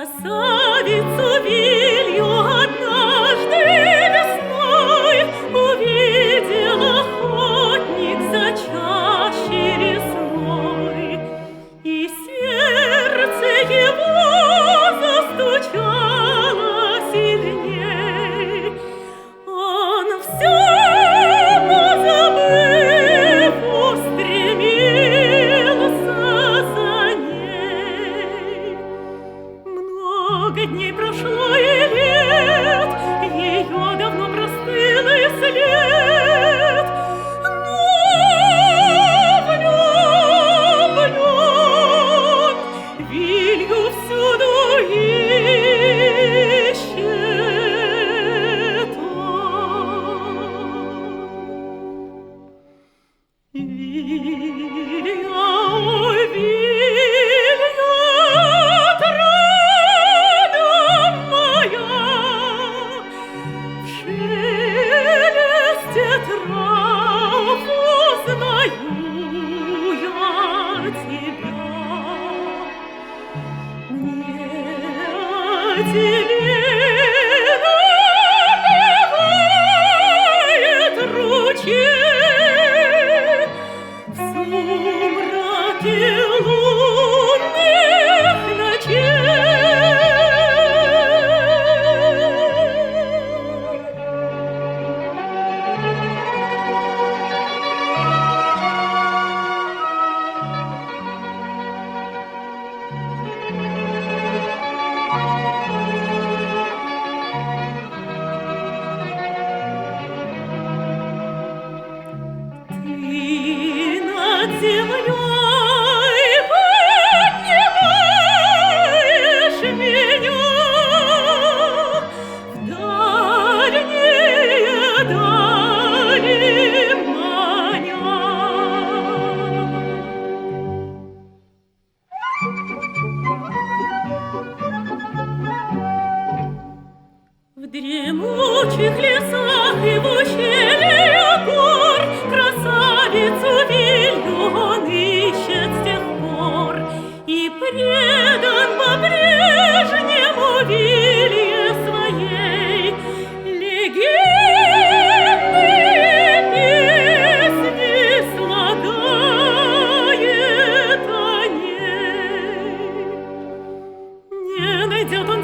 Красавицу Вилью однажды весной увидел охотник за чащей лесной, и сердце его застучало сильней. Он все позабыв устремился за ней. Много дней прошло и лет, ее давно простыл и след, но влюблен Вилью всюду ищет он. Вилью, ой, Вилью, отрада моя, в шелесте трав узнаю я тебя. Мне о тебе напевает ручей в сумраке лунных ночей. Ты над землей поднимаешь меня в дальние дали маня. В дремучих лесах и в ущельях гор красавицу Вилью он ищет с тех пор и предан по-прежнему Вилье своей. Легенды песни слагает о ней. Не найдет он